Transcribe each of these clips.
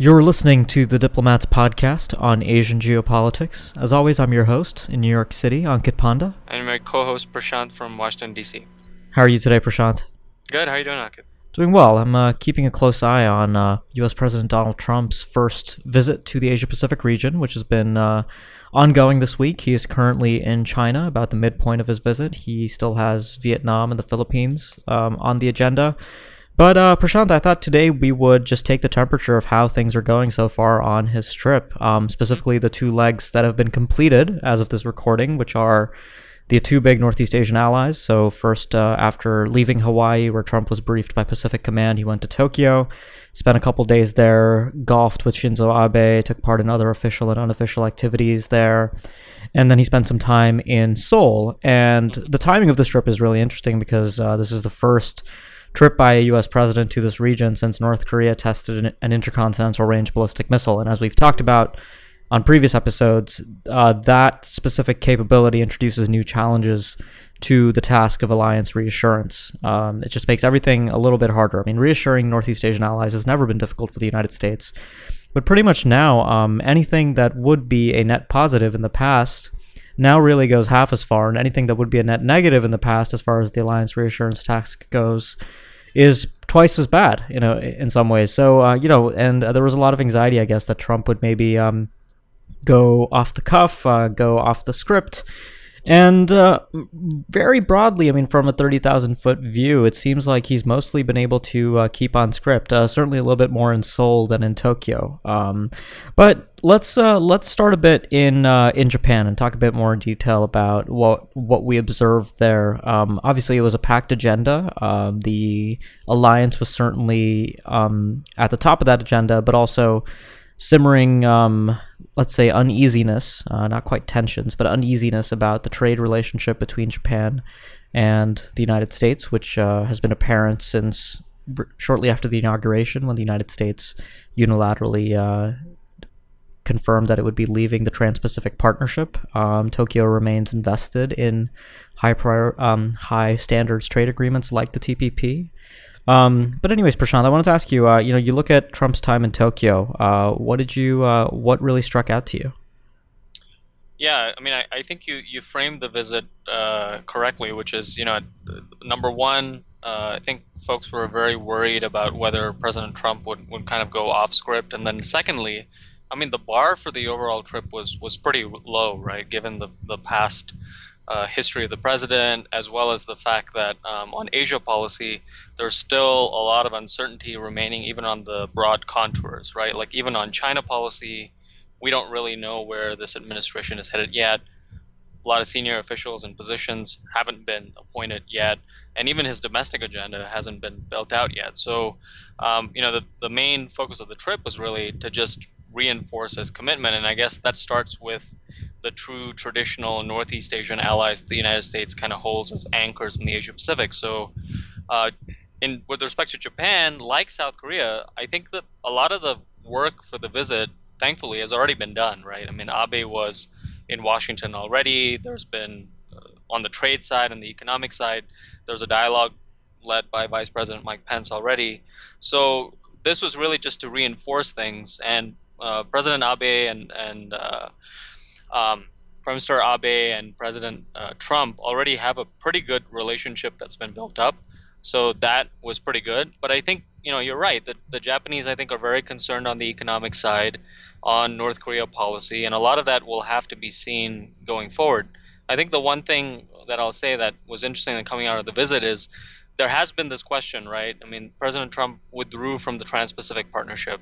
You're listening to the Diplomats podcast on Asian geopolitics. As always, I'm your host in New York City, Ankit Panda. And my co-host Prashant from Washington, D.C. How are you today, Prashant? Good. How are you doing, Ankit? Doing well. I'm keeping a close eye on U.S. President Donald Trump's first visit to the Asia-Pacific region, which has been ongoing this week. He is currently in China, about the midpoint of his visit. He still has Vietnam and the Philippines on the agenda. But Prashant, I thought today we would just take the temperature of how things are going so far on his trip, specifically the two legs that have been completed as of this recording, which are the two big Northeast Asian allies. So first, after leaving Hawaii, where Trump was briefed by Pacific Command, he went to Tokyo, spent a couple days there, golfed with Shinzo Abe, took part in other official and unofficial activities there. And then he spent some time in Seoul. And the timing of this trip is really interesting because this is the first trip by a U.S. president to this region since North Korea tested an intercontinental range ballistic missile. And as we've talked about on previous episodes, that specific capability introduces new challenges to the task of alliance reassurance. It just makes everything a little bit harder. I mean, reassuring Northeast Asian allies has never been difficult for the United States. But pretty much now, anything that would be a net positive in the past now really goes half as far, and anything that would be a net negative in the past as far as the alliance reassurance task goes is twice as bad, in some ways. So, and there was a lot of anxiety, I guess, that Trump would maybe go off the cuff, go off the script. And very broadly, I mean, from a 30,000-foot view, it seems like he's mostly been able to keep on script, certainly a little bit more in Seoul than in Tokyo. But let's start a bit in Japan and talk a bit more in detail about what we observed there. Obviously, it was a packed agenda. The alliance was certainly at the top of that agenda, but also simmering, let's say, uneasiness, not quite tensions, but uneasiness about the trade relationship between Japan and the United States, which has been apparent since shortly after the inauguration, when the United States unilaterally confirmed that it would be leaving the Trans-Pacific Partnership. Tokyo remains invested in high standards trade agreements like the TPP. But anyways, Prashant, I wanted to ask you, you look at Trump's time in Tokyo, what really struck out to you? Yeah, I mean, I think you framed the visit correctly, which is, number one, I think folks were very worried about whether President Trump would kind of go off script. And then secondly, I mean, the bar for the overall trip was pretty low, right, given the past history of the president, as well as the fact that on Asia policy, there's still a lot of uncertainty remaining even on the broad contours, right? Like even on China policy, we don't really know where this administration is headed yet. A lot of senior officials and positions haven't been appointed yet, and even his domestic agenda hasn't been built out yet. So, the main focus of the trip was really to just reinforce his commitment, and I guess that starts with the true traditional Northeast Asian allies the United States kind of holds as anchors in the Asia Pacific. So with respect to Japan, like South Korea, I think that a lot of the work for the visit, thankfully, has already been done, right? I mean, Abe was in Washington already. There's been, on the trade side and the economic side, there's a dialogue led by Vice President Mike Pence already. So this was really just to reinforce things, and President Abe and Prime Minister Abe and President Trump already have a pretty good relationship that's been built up. So that was pretty good. But I think, you're right. The Japanese, I think, are very concerned on the economic side, on North Korea policy, and a lot of that will have to be seen going forward. I think the one thing that I'll say that was interesting coming out of the visit is there has been this question, right? I mean, President Trump withdrew from the Trans-Pacific Partnership.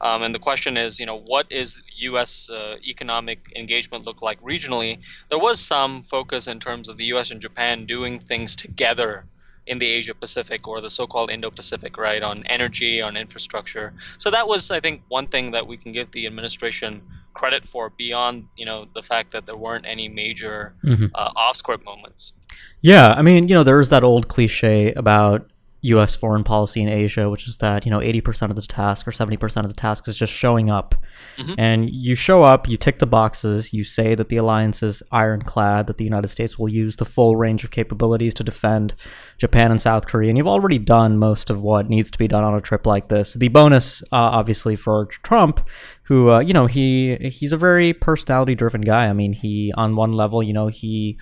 And the question is, what is U.S. Economic engagement look like regionally? There was some focus in terms of the U.S. and Japan doing things together in the Asia Pacific, or the so-called Indo-Pacific, right, on energy, on infrastructure. So that was, I think, one thing that we can give the administration credit for, beyond, the fact that there weren't any major off-script moments. Yeah, I mean, there's that old cliche about, U.S. foreign policy in Asia, which is that 80% of the task or 70% of the task is just showing up. Hmm. And you show up, you tick the boxes, you say that the alliance is ironclad, that the United States will use the full range of capabilities to defend Japan and South Korea, and you've already done most of what needs to be done on a trip like this. The bonus, obviously, for Trump, who he's a very personality-driven guy. I mean, he on one level, he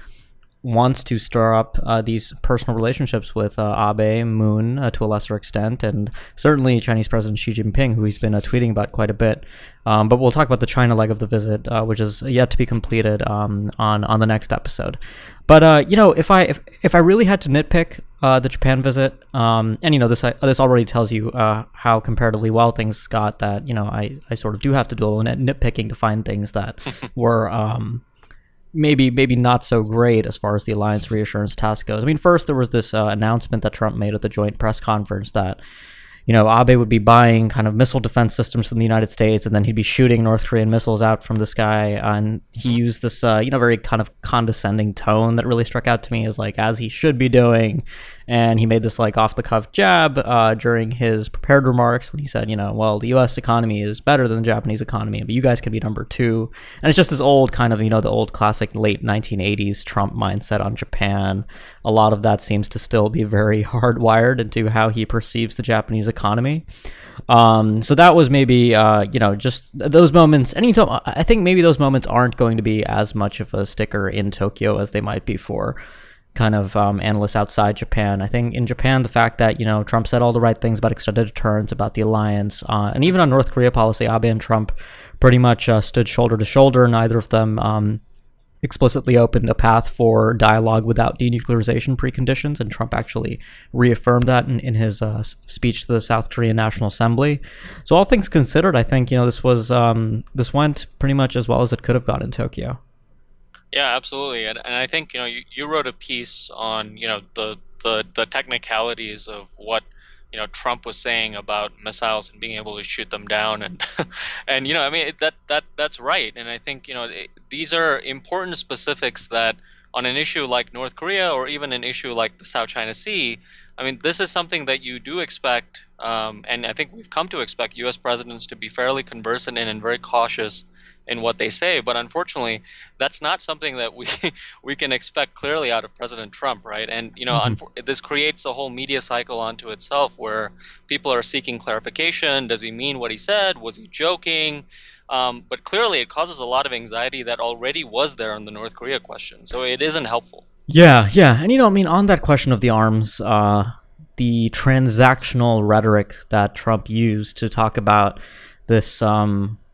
wants to stir up these personal relationships with Abe, Moon to a lesser extent, and certainly Chinese President Xi Jinping, who he's been tweeting about quite a bit. But we'll talk about the China leg of the visit, which is yet to be completed on the next episode. But if I really had to nitpick the Japan visit, and this already tells you how comparatively well things got, that I sort of do have to do a little nitpicking to find things that were maybe not so great as far as the alliance reassurance task goes. I mean, first there was this announcement that Trump made at the joint press conference that Abe would be buying kind of missile defense systems from the United States, and then he'd be shooting North Korean missiles out from the sky. And he used this, very kind of condescending tone that really struck out to me as he should be doing. And he made this off the cuff jab during his prepared remarks when he said, well, the U.S. economy is better than the Japanese economy, but you guys can be number two. And it's just this old kind of, the old classic late 1980s Trump mindset on Japan. A lot of that seems to still be very hardwired into how he perceives the Japanese economy. So that was maybe, just those moments. Anytime, I think maybe those moments aren't going to be as much of a sticker in Tokyo as they might be for kind of analysts outside Japan. I think in Japan, the fact that, Trump said all the right things about extended deterrence, about the alliance, and even on North Korea policy, Abe and Trump pretty much stood shoulder to shoulder. Neither of them explicitly opened a path for dialogue without denuclearization preconditions, and Trump actually reaffirmed that in his speech to the South Korean National Assembly. So all things considered, I think this went pretty much as well as it could have gone in Tokyo. Yeah, absolutely. And I think you wrote a piece on the technicalities of what Trump was saying about missiles and being able to shoot them down, and and I mean that's right. And I think these are important specifics that on an issue like North Korea or even an issue like the South China Sea, I mean, this is something that you do expect, and I think we've come to expect U.S. presidents to be fairly conversant in and very cautious in what they say. But unfortunately, that's not something that we can expect clearly out of President Trump, right? And this creates a whole media cycle onto itself where people are seeking clarification. Does he mean what he said? Was he joking? But clearly, it causes a lot of anxiety that already was there on the North Korea question. So it isn't helpful. Yeah. And I mean, on that question of the arms, the transactional rhetoric that Trump used to talk about this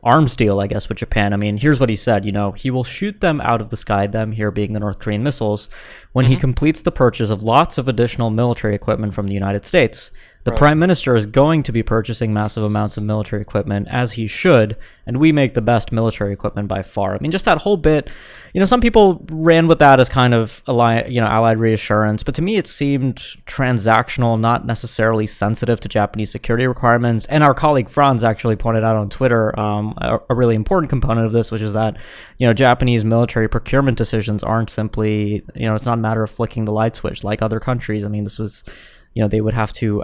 arms deal, I guess, with Japan. I mean, here's what he said. He will shoot them out of the sky, them here being the North Korean missiles, when he completes the purchase of lots of additional military equipment from the United States. The Prime Minister is going to be purchasing massive amounts of military equipment, as he should, and we make the best military equipment by far. I mean, just that whole bit, some people ran with that as kind of allied reassurance, but to me it seemed transactional, not necessarily sensitive to Japanese security requirements. And our colleague Franz actually pointed out on Twitter a really important component of this, which is that, Japanese military procurement decisions aren't simply, it's not a matter of flicking the light switch like other countries. I mean, this was... they would have to,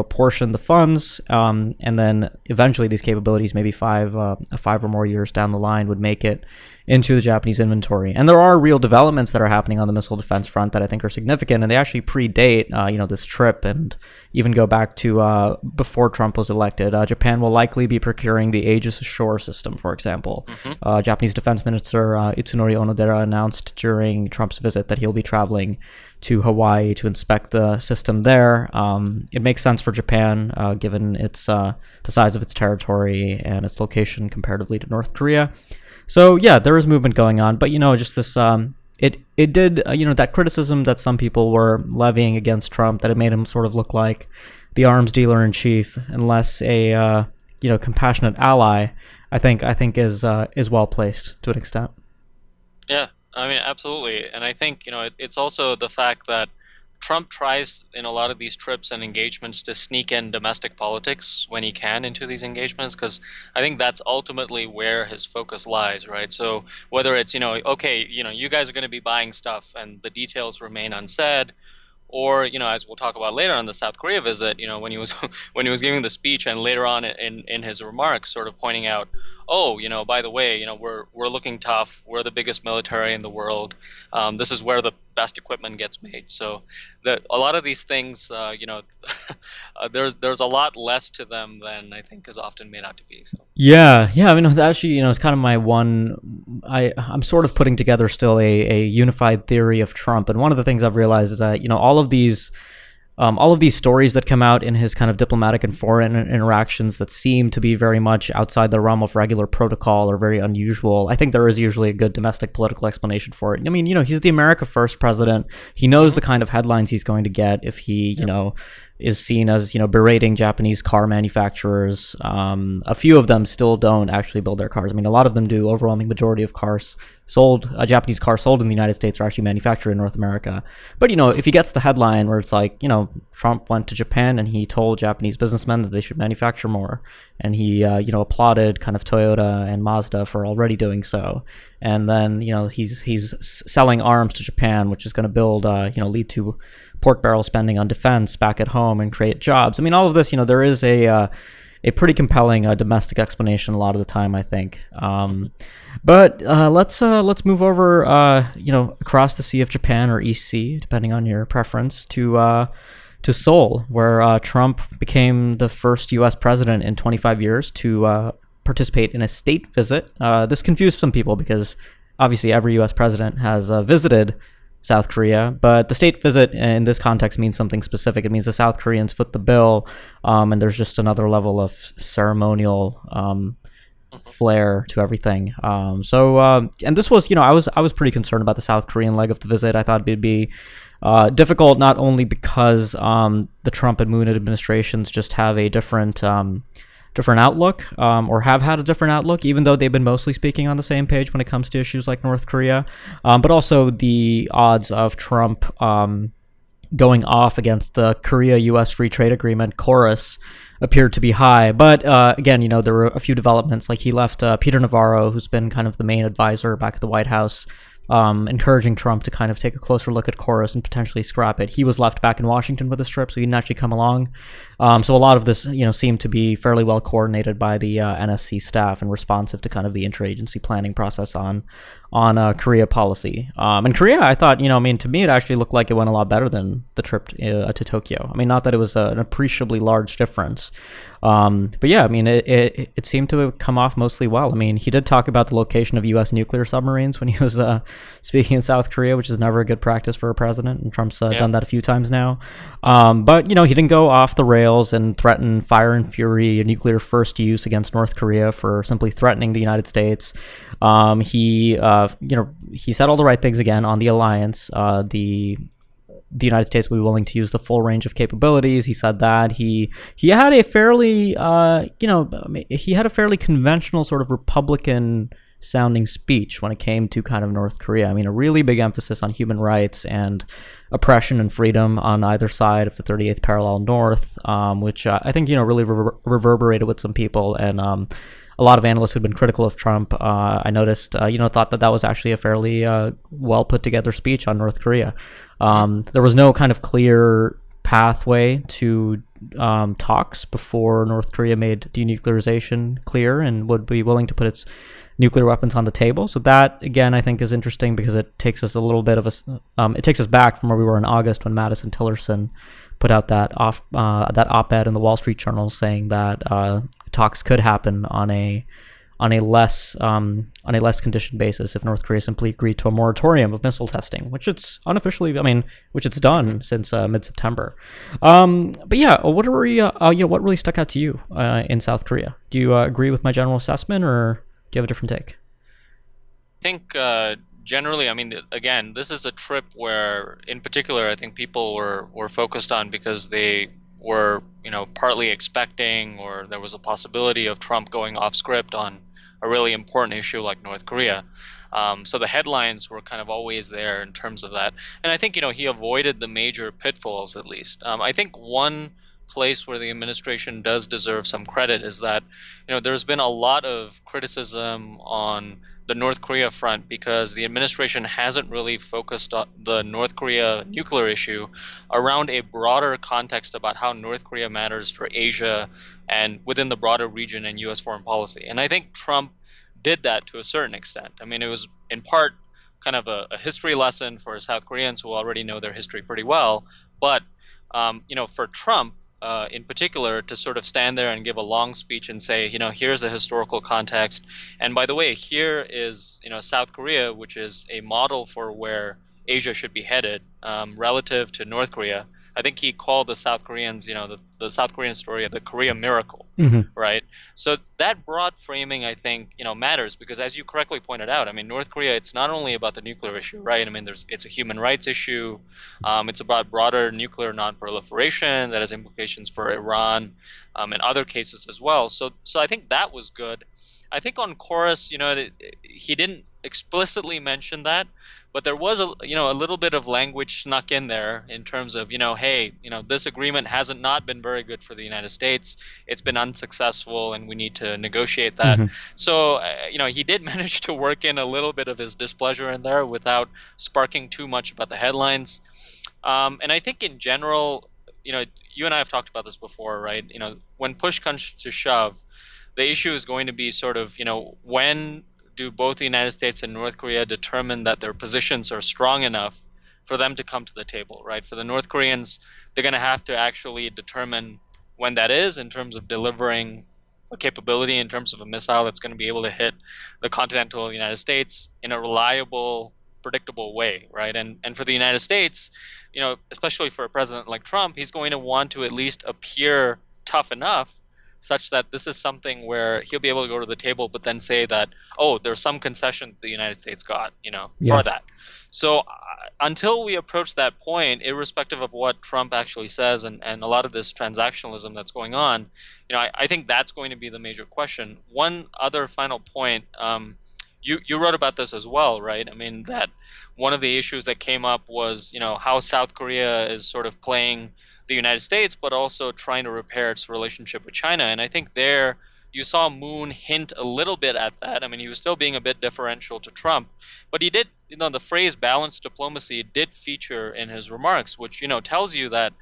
portion the funds, and then eventually these capabilities, maybe 5 or more years down the line, would make it into the Japanese inventory. And there are real developments that are happening on the missile defense front that I think are significant, and they actually predate, this trip, and even go back to before Trump was elected. Japan will likely be procuring the Aegis Ashore system, for example. Japanese Defense Minister Itsunori Onodera announced during Trump's visit that he'll be traveling to Hawaii to inspect the system there. It makes sense for Japan, given its the size of its territory and its location comparatively to North Korea. So yeah, there is movement going on, but just this it did that criticism that some people were levying against Trump, that it made him sort of look like the arms dealer in chief and less a compassionate ally. I think is well placed to an extent. Yeah, I mean, absolutely. And I think it's also the fact that Trump tries in a lot of these trips and engagements to sneak in domestic politics when he can into these engagements, because I think that's ultimately where his focus lies, right? So whether it's, okay, you guys are going to be buying stuff and the details remain unsaid, Or, as we'll talk about later on the South Korea visit, when he was when he was giving the speech, and later on in his remarks, sort of pointing out, oh, by the way, we're looking tough. We're the biggest military in the world. This is where the best equipment gets made. So that a lot of these things, there's a lot less to them than I think is often made out to be. So. Yeah, yeah. I mean, actually, it's kind of my one. I'm sort of putting together still a unified theory of Trump, and one of the things I've realized is that all of these stories that come out in his kind of diplomatic and foreign interactions that seem to be very much outside the realm of regular protocol or very unusual. I think there is usually a good domestic political explanation for it. I mean, he's the America First president. He knows the kind of headlines he's going to get if he, is seen as berating Japanese car manufacturers. A few of them still don't actually build their cars. I mean, a lot of them do. Overwhelming majority of cars sold, Japanese cars sold in the United States are actually manufactured in North America. But if he gets the headline where it's like Trump went to Japan and he told Japanese businessmen that they should manufacture more, and he applauded kind of Toyota and Mazda for already doing so, and then he's selling arms to Japan, which is going to build lead to pork barrel spending on defense back at home and create jobs. I mean, all of this, there is a pretty compelling domestic explanation a lot of the time, I think. But let's move over, across the Sea of Japan, or East Sea, depending on your preference, to Seoul, where Trump became the first U.S. president in 25 years to participate in a state visit. This confused some people because obviously every U.S. president has visited South Korea, but the state visit in this context means something specific. It means the South Koreans foot the bill, and there's just another level of ceremonial flair to everything. And this was, I was pretty concerned about the South Korean leg of the visit. I thought it'd be difficult, not only because the Trump and Moon administrations just have a different outlook, or have had a different outlook, even though they've been mostly speaking on the same page when it comes to issues like North Korea, but also the odds of Trump going off against the Korea-U.S. Free Trade Agreement, KORUS, appeared to be high. But again, there were a few developments, like he left Peter Navarro, who's been kind of the main advisor back at the White House, encouraging Trump to kind of take a closer look at KORUS and potentially scrap it. He was left back in Washington for this trip, so he didn't actually come along. So a lot of this, seemed to be fairly well coordinated by the NSC staff and responsive to kind of the interagency planning process on Korea policy. And Korea, I thought, to me, it actually looked like it went a lot better than the trip to Tokyo. I mean, not that it was an appreciably large difference. But yeah, I mean, it seemed to have come off mostly well. I mean, he did talk about the location of U.S. nuclear submarines when he was speaking in South Korea, which is never a good practice for a president, and Trump's done that a few times now. But, he didn't go off the rails and threaten fire and fury, a nuclear first use against North Korea for simply threatening the United States. He said all the right things again on the alliance. The United States will be willing to use the full range of capabilities. He said that he had a fairly conventional sort of Republican sounding speech when it came to kind of North Korea. I mean, a really big emphasis on human rights and oppression and freedom on either side of the 38th parallel north, which I think really reverberated with some people, and a lot of analysts who'd been critical of Trump, I noticed, thought that was actually a fairly well put together speech on North Korea. There was no kind of clear pathway to talks before North Korea made denuclearization clear and would be willing to put its nuclear weapons on the table. So that, again, I think is interesting because it takes us a little bit of it takes us back from where we were in August when Madison Tillerson put out that op-ed in the Wall Street Journal saying that talks could happen on a less conditioned basis if North Korea simply agreed to a moratorium of missile testing, which it's done since mid-September. But yeah, what really stuck out to you in South Korea? Do you agree with my general assessment, or do you have a different take? I think generally, I mean, again, this is a trip where, in particular, I think people were focused on because they were, partly expecting, or there was a possibility of Trump going off script on a really important issue like North Korea. So the headlines were kind of always there in terms of that. And I think, he avoided the major pitfalls, at least. I think one place where the administration does deserve some credit is that, there's been a lot of criticism on the North Korea front, because the administration hasn't really focused on the North Korea nuclear issue around a broader context about how North Korea matters for Asia and within the broader region and U.S. foreign policy. And I think Trump did that to a certain extent. I mean, it was in part kind of a history lesson for South Koreans who already know their history pretty well. But for Trump, in particular, to sort of stand there and give a long speech and say, here's the historical context. And by the way, here is, South Korea, which is a model for where Asia should be headed relative to North Korea. I think he called the South Koreans, the South Korean story of the Korea miracle, right? So that broad framing, I think, matters because, as you correctly pointed out, I mean, North Korea, it's not only about the nuclear issue, right? I mean, it's a human rights issue. It's about broader nuclear non-proliferation that has implications for Iran and other cases as well. So I think that was good. I think on Chorus, he didn't explicitly mention that, but there was a little bit of language snuck in there in terms of, hey, this agreement hasn't not been very good for the United States. It's been unsuccessful, and we need to negotiate that. So, he did manage to work in a little bit of his displeasure in there without sparking too much about the headlines. And I think in general, you and I have talked about this before, right? When push comes to shove, the issue is going to be sort of, when do both the United States and North Korea determine that their positions are strong enough for them to come to the table, right? For the North Koreans, they're going to have to actually determine when that is in terms of delivering a capability, in terms of a missile that's going to be able to hit the continental United States in a reliable, predictable way, right? And for the United States, especially for a president like Trump, he's going to want to at least appear tough enough such that this is something where he'll be able to go to the table, but then say that, oh, there's some concession the United States got, for that. So until we approach that point, irrespective of what Trump actually says and a lot of this transactionalism that's going on, I think that's going to be the major question. One other final point, you wrote about this as well, right? I mean, that one of the issues that came up was, how South Korea is sort of playing the United States, but also trying to repair its relationship with China. And I think there you saw Moon hint a little bit at that. I mean, he was still being a bit deferential to Trump, but he did, the phrase balanced diplomacy did feature in his remarks, which, tells you that,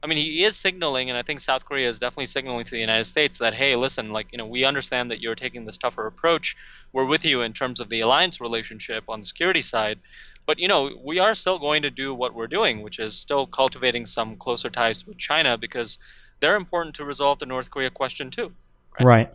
I mean, he is signaling, and I think South Korea is definitely signaling to the United States that, hey, listen, we understand that you're taking this tougher approach. We're with you in terms of the alliance relationship on the security side. But, we are still going to do what we're doing, which is still cultivating some closer ties with China because they're important to resolve the North Korea question too. Right.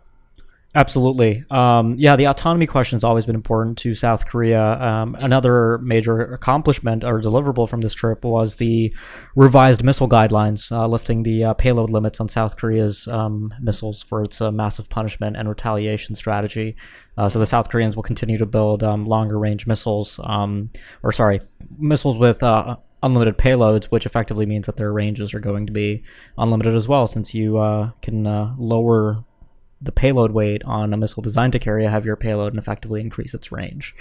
Absolutely. The autonomy question has always been important to South Korea. Another major accomplishment or deliverable from this trip was the revised missile guidelines, lifting the payload limits on South Korea's missiles for its massive punishment and retaliation strategy. So the South Koreans will continue to build longer range missiles, missiles with unlimited payloads, which effectively means that their ranges are going to be unlimited as well, since you can lower the payload weight on a missile designed to carry a heavier payload and effectively increase its range.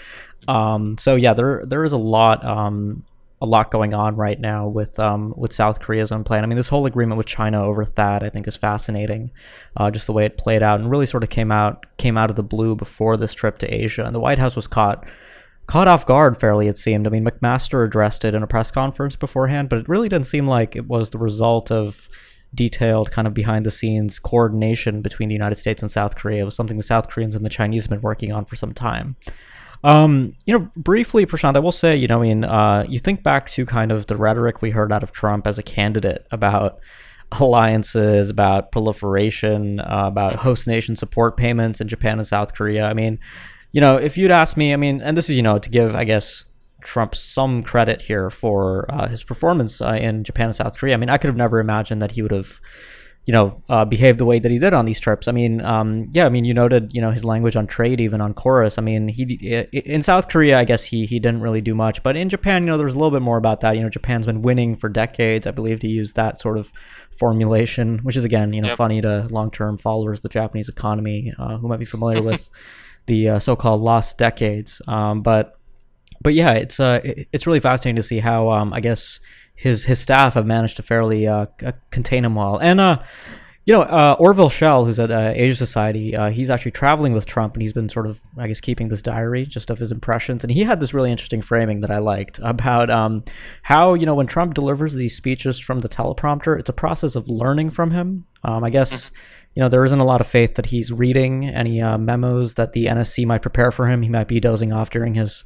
There is a lot going on right now with South Korea's own plan. I mean, this whole agreement with China over THAAD, I think, is fascinating. Just the way it played out and really sort of came out of the blue before this trip to Asia, and the White House was caught off guard fairly, it seemed. I mean, McMaster addressed it in a press conference beforehand, but it really didn't seem like it was the result of detailed kind of behind the scenes coordination between the United States and South Korea. It was something the South Koreans and the Chinese have been working on for some time. Briefly, Prashant, I will say, you think back to kind of the rhetoric we heard out of Trump as a candidate about alliances, about proliferation, about host nation support payments in Japan and South Korea. I mean, if you'd asked me, and this is, to give, I guess, Trump some credit here for his performance in Japan and South Korea. I mean, I could have never imagined that he would have, behaved the way that he did on these trips. I mean, you noted, his language on trade, even on Chorus. I mean, in South Korea, I guess he didn't really do much, but in Japan, there's a little bit more about that. Japan's been winning for decades. I believe to use that sort of formulation, which is again, funny to long-term followers of the Japanese economy who might be familiar with the so-called lost decades. But yeah, it's really fascinating to see how I guess his staff have managed to fairly contain him well. And Orville Schell, who's at Asia Society, he's actually traveling with Trump, and he's been sort of, I guess, keeping this diary just of his impressions. And he had this really interesting framing that I liked about how, when Trump delivers these speeches from the teleprompter, it's a process of learning from him. I guess, there isn't a lot of faith that he's reading any memos that the NSC might prepare for him. He might be dozing off during his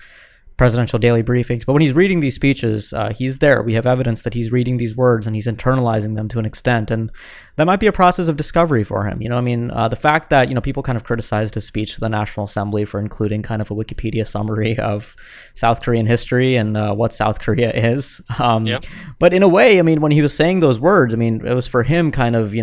presidential daily briefings, but when he's reading these speeches, he's there. We have evidence that he's reading these words and he's internalizing them to an extent, and that might be a process of discovery for him. The fact that people kind of criticized his speech to the National Assembly for including kind of a Wikipedia summary of South Korean history and what South Korea is. Yep. But in a way, when he was saying those words, it was for him kind of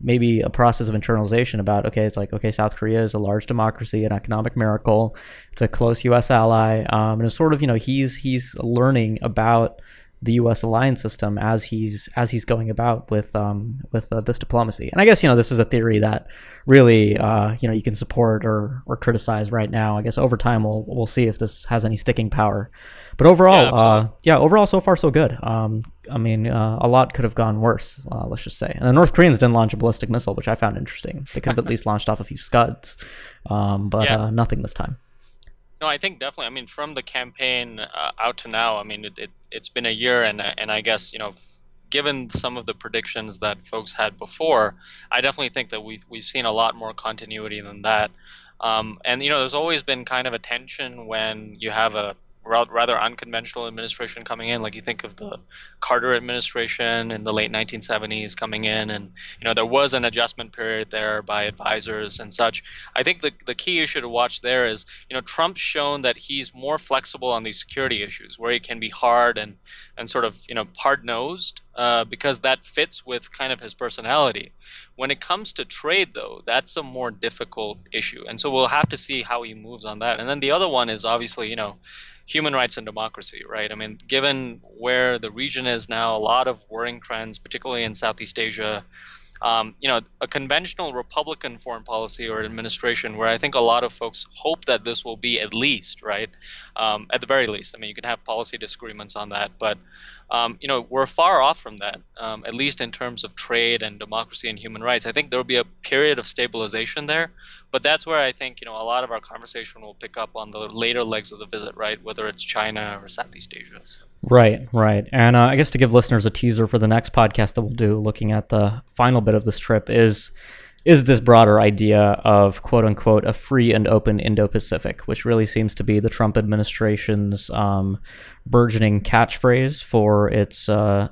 maybe a process of internalization about it's like, okay, South Korea is a large democracy, an economic miracle. It's a close U.S. ally, and it's sort of he's learning about the U.S. alliance system as he's going about with this diplomacy. And I guess this is a theory that really you can support or criticize right now. I guess over time we'll see if this has any sticking power. But overall, overall so far so good. A lot could have gone worse. Let's just say. And the North Koreans didn't launch a ballistic missile, which I found interesting. They could have at least launched off a few Scuds, but nothing this time. No, I think definitely. From the campaign out to now, it's been a year, and I guess given some of the predictions that folks had before, I definitely think that we've seen a lot more continuity than that. And there's always been kind of a tension when you have a rather unconventional administration coming in. Like you think of the Carter administration in the late 1970s coming in, and there was an adjustment period there by advisors and such. I think the key issue to watch there is Trump's shown that he's more flexible on these security issues, where he can be hard and sort of hard-nosed because that fits with kind of his personality. When it comes to trade, though, that's a more difficult issue, and so we'll have to see how he moves on that. And then the other one is obviously human rights and democracy, right? Given where the region is now, a lot of worrying trends, particularly in Southeast Asia, a conventional Republican foreign policy or administration where I think a lot of folks hope that this will be at least, right? At the very least. You can have policy disagreements on that, but we're far off from that, at least in terms of trade and democracy and human rights. I think there will be a period of stabilization there, but that's where I think a lot of our conversation will pick up on the later legs of the visit, right? Whether it's China or Southeast Asia. So. Right. And I guess to give listeners a teaser for the next podcast that we'll do, looking at the final bit of this trip, is this broader idea of quote unquote a free and open Indo-Pacific, which really seems to be the Trump administration's burgeoning catchphrase for its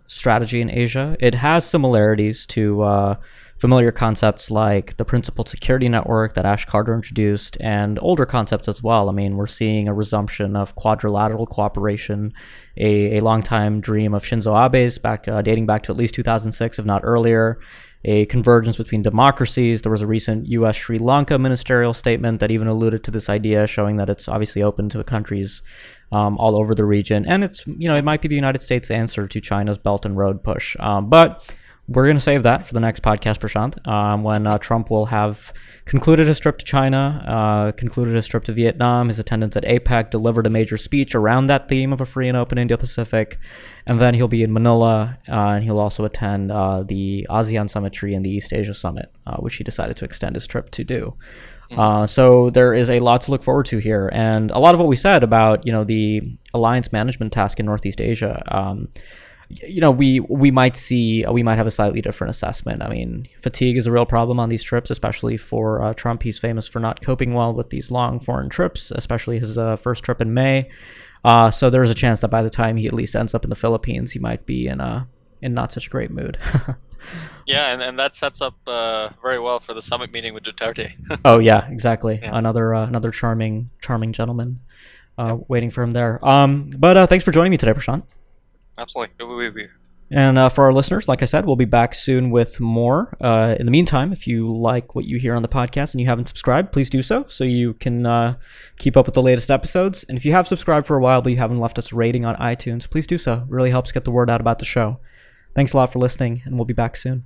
strategy in Asia. It has similarities to familiar concepts like the Principled Security Network that Ash Carter introduced, and older concepts as well. We're seeing a resumption of quadrilateral cooperation, a long-time dream of Shinzo Abe's dating back to at least 2006, if not earlier. A convergence between democracies. There was a recent U.S. Sri Lanka ministerial statement that even alluded to this idea, showing that it's obviously open to countries all over the region. And it's, it might be the United States' answer to China's Belt and Road push. But we're going to save that for the next podcast, Prashant, when Trump will have concluded his trip to China, concluded his trip to Vietnam, his attendance at APEC, delivered a major speech around that theme of a free and open Indo-Pacific, and then he'll be in Manila, and he'll also attend the ASEAN Summitry and the East Asia Summit, which he decided to extend his trip to do. So there is a lot to look forward to here, and a lot of what we said about the alliance management task in Northeast Asia. We might have a slightly different assessment. Fatigue is a real problem on these trips, especially for Trump. He's famous for not coping well with these long foreign trips, especially his first trip in May. So there's a chance that by the time he at least ends up in the Philippines, he might be in not such a great mood. Yeah, and that sets up very well for the summit meeting with Duterte. Oh yeah, exactly. Yeah. Another charming gentleman waiting for him there. But thanks for joining me today, Prashant. Absolutely. And for our listeners, like I said, we'll be back soon with more. In the meantime, if you like what you hear on the podcast and you haven't subscribed, please do so you can keep up with the latest episodes. And if you have subscribed for a while but you haven't left us a rating on iTunes, please do so. It really helps get the word out about the show. Thanks a lot for listening, and we'll be back soon.